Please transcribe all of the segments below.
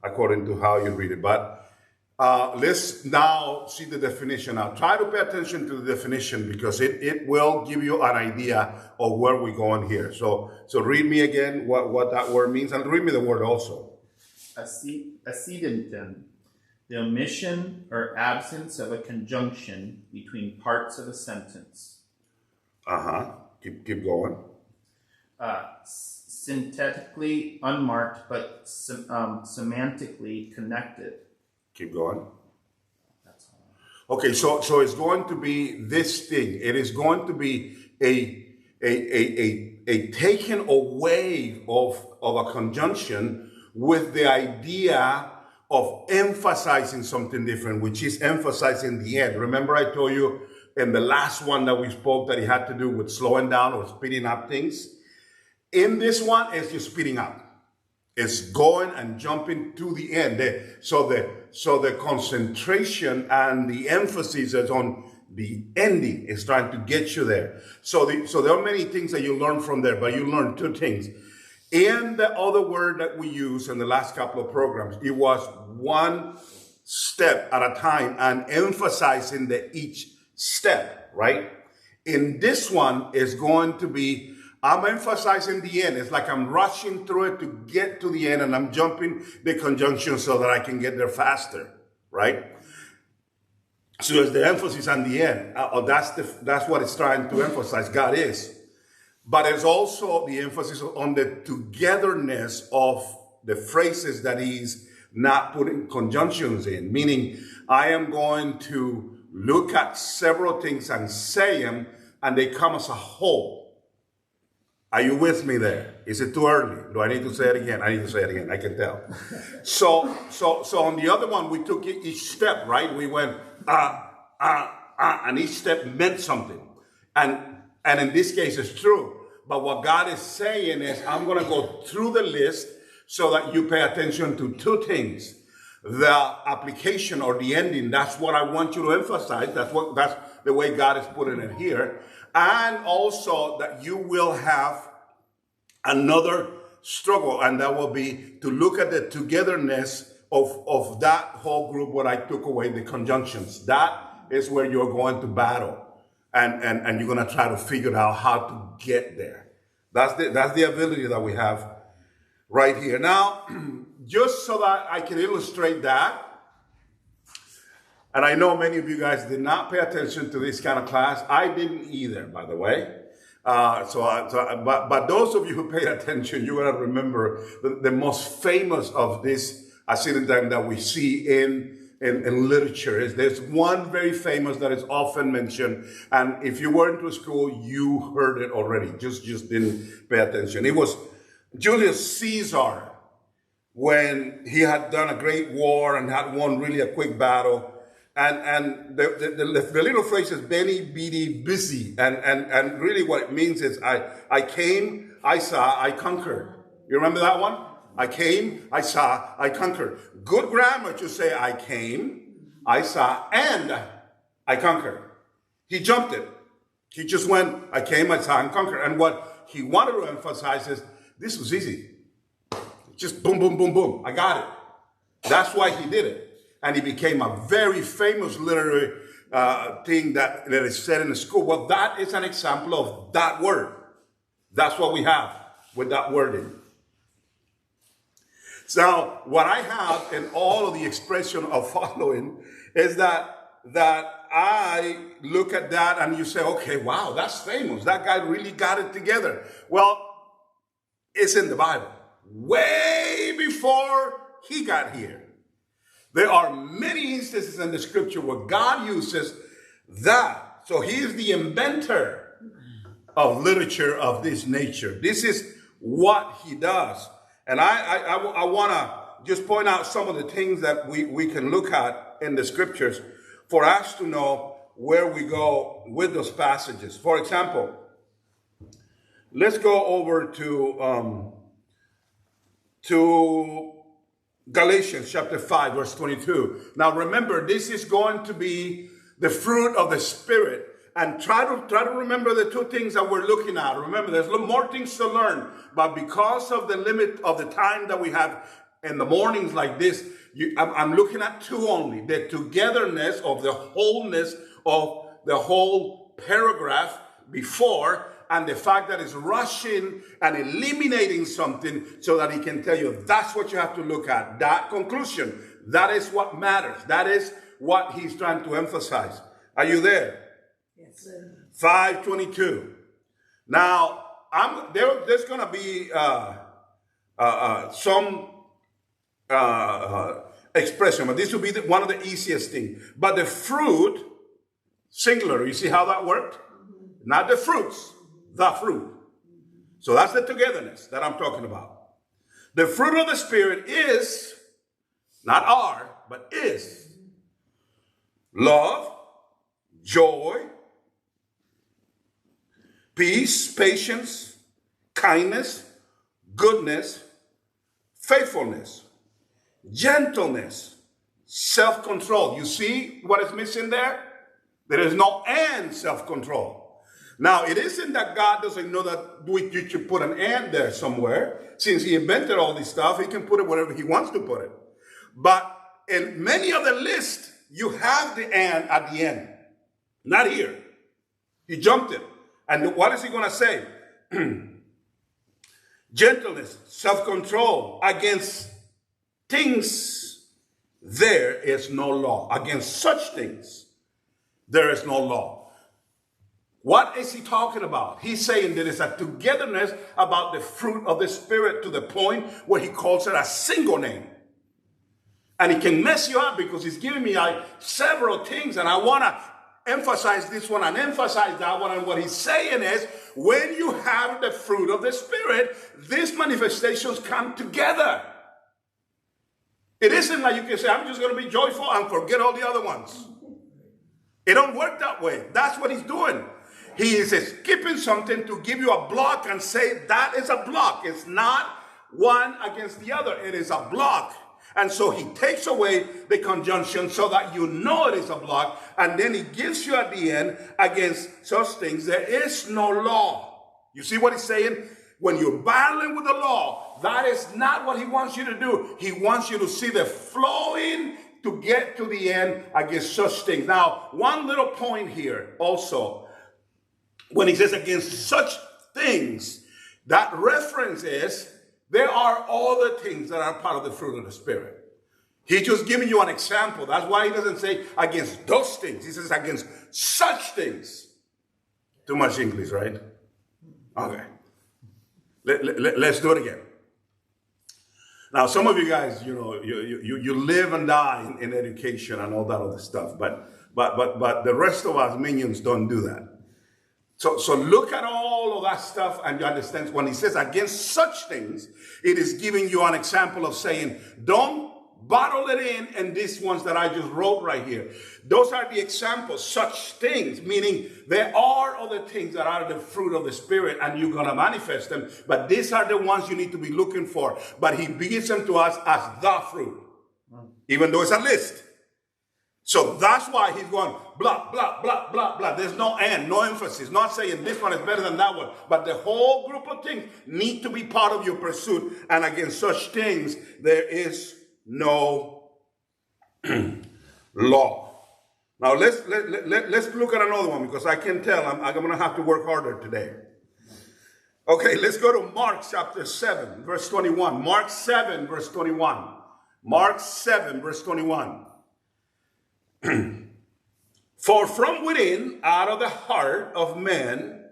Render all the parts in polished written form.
according to how you read it. But let's now see the definition. Now, try to pay attention to the definition because it will give you an idea of where we're going here. So read me again what that word means, and read me the word also. Accidentum, the omission or absence of a conjunction between parts of a sentence. Keep going. Synthetically unmarked, but semantically connected. Keep going. That's all. Okay, so it's going to be this thing. It is going to be a taking away of a conjunction with the idea of emphasizing something different, which is emphasizing the end. Remember I told you in the last one that we spoke that it had to do with slowing down or speeding up things? In this one, it's just speeding up. It's going and jumping to the end. So the concentration and the emphasis is on the ending. It's trying to get you there. So there are many things that you learn from there, but you learn two things. In the other word that we used in the last couple of programs, it was one step at a time and emphasizing each step, right? In this one, it's going to be, I'm emphasizing the end. It's like I'm rushing through it to get to the end, and I'm jumping the conjunction so that I can get there faster, right? So it's the emphasis on the end. That's what it's trying to emphasize. God is. But it's also the emphasis on the togetherness of the phrases that he's not putting conjunctions in, meaning I am going to look at several things and say them, and they come as a whole. Are you with me there? Is it too early? Do I need to say it again? I need to say it again. I can tell. So on the other one, we took each step, right? We went, and each step meant something. And in this case, it's true. But what God is saying is, I'm going to go through the list so that you pay attention to two things. The application or the ending, that's what I want you to emphasize. That's the way God is putting it here. And also that you will have another struggle, and that will be to look at the togetherness of that whole group where I took away the conjunctions. That is where you're going to battle. And you're going to try to figure out how to get there. That's the ability that we have right here. Now, just so that I can illustrate that, and I know many of you guys did not pay attention to this kind of class. I didn't either, by the way. But those of you who paid attention, you're going to remember the most famous of this accident that we see in literature. There's one very famous that is often mentioned, and if you weren't to school, you heard it already. Just didn't pay attention. It was Julius Caesar when he had done a great war and had won really a quick battle. And the little phrase is "Beni, Bidi, busy," and really what it means is I came, I saw, I conquered. You remember that one? I came, I saw, I conquered. Good grammar to say I came, I saw, and I conquered. He jumped it. He just went, I came, I saw, and conquered. And what he wanted to emphasize is this was easy. Just boom, boom, boom, boom. I got it. That's why he did it. And he became a very famous literary thing that is said in the school. Well, that is an example of that word. That's what we have with that wording. So what I have in all of the expression of following is that I look at that and you say, okay, wow, that's famous. That guy really got it together. Well, it's in the Bible. Way before he got here. There are many instances in the scripture where God uses that. So he is the inventor of literature of this nature. This is what he does. And I want to just point out some of the things that we can look at in the scriptures for us to know where we go with those passages. For example, let's go over to Galatians chapter 5, verse 22. Now remember, this is going to be the fruit of the Spirit. And try to remember the two things that we're looking at. Remember, there's more things to learn. But because of the limit of the time that we have in the mornings like this, I'm looking at two only: the togetherness of the wholeness of the whole paragraph before, and the fact that it's rushing and eliminating something so that he can tell you that's what you have to look at. That conclusion, that is what matters. That is what he's trying to emphasize. Are you there? Yes, sir. 5:22. Now, there's going to be some expression, but this will be one of the easiest things. But the fruit, singular, you see how that worked? Not the fruits, the fruit. So that's the togetherness that I'm talking about. The fruit of the Spirit is, not are, but is love, joy, peace, patience, kindness, goodness, faithfulness, gentleness, self-control. You see what is missing there? There is no and self-control. Now, it isn't that God doesn't know that you should put an and there somewhere. Since he invented all this stuff, he can put it wherever he wants to put it. But in many of the lists, you have the and at the end. Not here. He jumped it. And what is he going to say? Gentleness, self-control. Against things, there is no law. Against such things, there is no law. What is he talking about? He's saying there is a togetherness about the fruit of the Spirit to the point where he calls it a single name. And it can mess you up because he's giving me several things, and I want to emphasize this one and emphasize that one. And what he's saying is, when you have the fruit of the Spirit, these manifestations come together. It isn't like you can say, I'm just going to be joyful and forget all the other ones. It don't work that way. That's what he's doing. He is skipping something to give you a block and say that is a block. It's not one against the other. It is a block. And so he takes away the conjunction so that you know it is a block. And then he gives you at the end, against such things, there is no law. You see what he's saying? When you're battling with the law, that is not what he wants you to do. He wants you to see the flowing to get to the end against such things. Now, one little point here also. When he says against such things, that reference is there are other things that are part of the fruit of the Spirit. He's just giving you an example. That's why he doesn't say against those things. He says against such things. Too much English, right? Okay. Let's do it again. Now, some of you guys, you live and die in education and all that other stuff. But the rest of us minions don't do that. So look at all of that stuff and you understand when he says against such things, it is giving you an example of saying, don't bottle it in these ones that I just wrote right here. Those are the examples, such things, meaning there are other things that are the fruit of the Spirit and you're going to manifest them. But these are the ones you need to be looking for. But he gives them to us as the fruit, even though it's a list. So that's why he's going blah, blah, blah, blah, blah. There's no and, no emphasis. Not saying this one is better than that one. But the whole group of things need to be part of your pursuit. And against such things, there is no law. Now let's look at another one because I can tell I'm going to have to work harder today. Okay, let's go to Mark chapter 7, verse 21. Mark 7, verse 21. Mark 7, verse 21. For from within, out of the heart of men,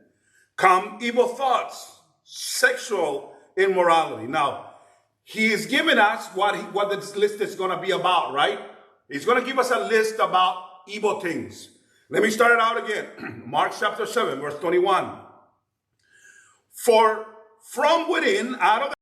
come evil thoughts, sexual immorality. Now, he is giving us what this list is going to be about, right? He's going to give us a list about evil things. Let me start it out again. Mark chapter 7, verse 21. For from within, out of